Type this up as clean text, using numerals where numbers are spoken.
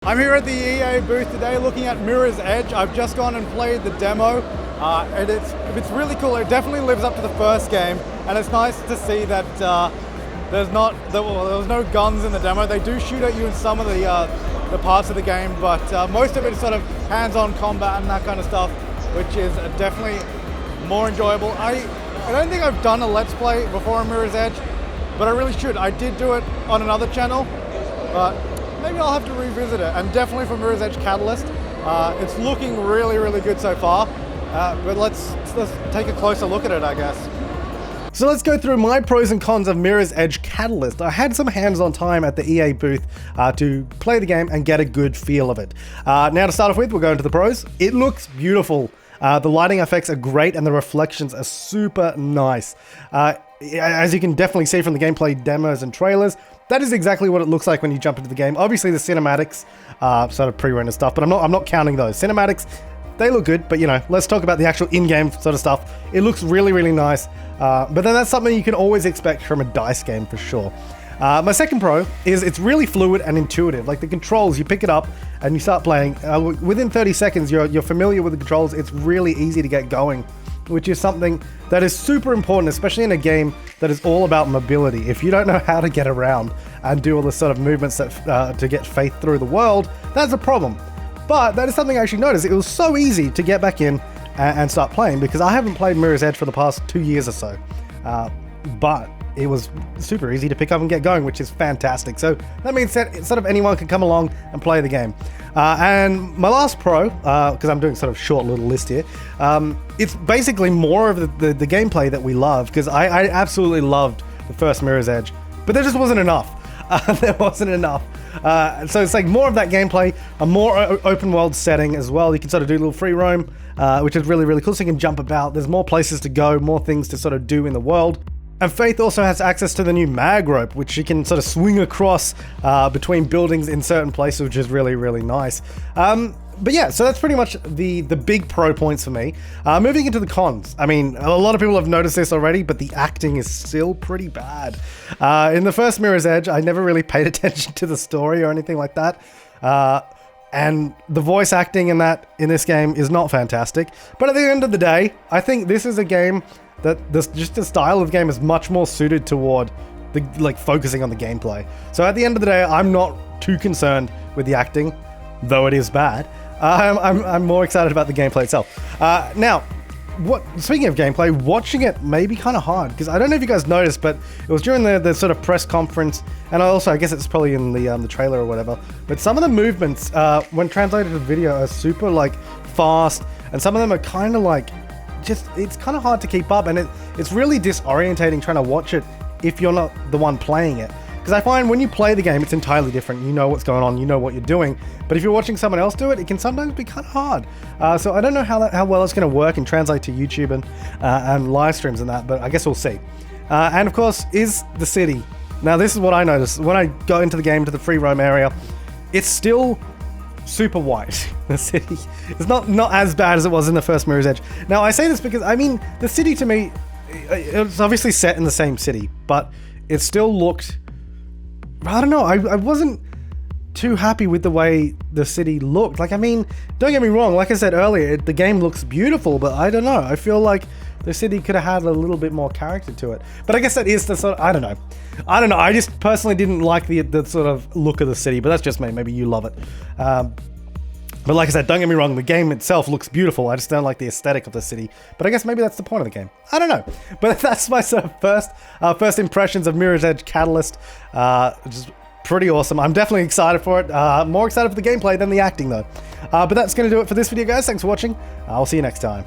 I'm here at the EA booth today looking at Mirror's Edge. I've just gone and played the demo and it's really cool. It definitely lives up to the first game, and it's nice to see that there was no guns in the demo. They do shoot at you in some of the parts of the game, but most of it is sort of hands-on combat and that kind of stuff, which is definitely more enjoyable. I don't think I've done a Let's Play before on Mirror's Edge, but I really should. I did do it on another channel, but maybe I'll have to revisit it. And definitely for Mirror's Edge Catalyst, it's looking really, really good so far. But let's take a closer look at it, I guess. So let's go through my pros and cons of Mirror's Edge Catalyst. I had some hands-on time at the EA booth to play the game and get a good feel of it. Now to start off with, we'll go into the pros. It looks beautiful. The lighting effects are great and the reflections are super nice. As you can definitely see from the gameplay demos and trailers, that is exactly what it looks like when you jump into the game. Obviously the cinematics, sort of pre-rendered stuff, but I'm not counting those. Cinematics, they look good, but you know, let's talk about the actual in-game sort of stuff. It looks really, really nice, but then that's something you can always expect from a DICE game for sure. My second pro is it's really fluid and intuitive. Like the controls, you pick it up and you start playing. Within 30 seconds, you're familiar with the controls. It's really easy to get going, which is something that is super important, especially in a game that is all about mobility. If you don't know how to get around and do all the sort of movements that to get Faith through the world, that's a problem. But that is something I actually noticed. It was so easy to get back in and start playing, because I haven't played Mirror's Edge for the past 2 years or so. But it was super easy to pick up and get going, which is fantastic. So that means that sort of anyone can come along and play the game. And my last pro, because I'm doing sort of short little list here, it's basically more of the gameplay that we love, because I absolutely loved the first Mirror's Edge, but there just wasn't enough. There wasn't enough. So it's like more of that gameplay, a more open world setting as well. You can sort of do a little free roam, which is really, really cool. So you can jump about. There's more places to go, more things to sort of do in the world. And Faith also has access to the new mag rope, which she can sort of swing across between buildings in certain places, which is really, really nice. But yeah, so that's pretty much the big pro points for me. Moving into the cons, I mean, a lot of people have noticed this already, but the acting is still pretty bad. In the first Mirror's Edge, I never really paid attention to the story or anything like that. And the voice acting in this game is not fantastic. But at the end of the day, I think this is a game that just the style of game is much more suited toward focusing on the gameplay. So at the end of the day, I'm not too concerned with the acting, though it is bad. I'm more excited about the gameplay itself. Now, speaking of gameplay, watching it may be kind of hard, because I don't know if you guys noticed, but it was during the sort of press conference, and I guess it's probably in the trailer or whatever, but some of the movements, when translated to video, are super fast, and some of them are kind of it's kind of hard to keep up, and it's really disorientating trying to watch it if you're not the one playing it. Because I find when you play the game, it's entirely different. You know what's going on, you know what you're doing. But if you're watching someone else do it, it can sometimes be kind of hard. So I don't know how well it's going to work and translate to YouTube and live streams and that, but I guess we'll see. And of course, is the city. Now this is what I noticed. When I go into the game, to the free roam area, it's still super white. The city is not as bad as it was in the first Mirror's Edge. Now I say this because, I mean, the city to me, it's obviously set in the same city, but it still looked, I don't know, I wasn't too happy with the way the city looked. I mean, don't get me wrong, like I said earlier, the game looks beautiful, but I don't know, I feel like the city could have had a little bit more character to it. But I guess that is the sort of, I don't know, I just personally didn't like the sort of look of the city, but that's just me, maybe you love it. But like I said, don't get me wrong, the game itself looks beautiful. I just don't like the aesthetic of the city. But I guess maybe that's the point of the game. I don't know. But that's my sort of first impressions of Mirror's Edge Catalyst. Which is pretty awesome. I'm definitely excited for it. More excited for the gameplay than the acting though. But that's going to do it for this video, guys. Thanks for watching. I'll see you next time.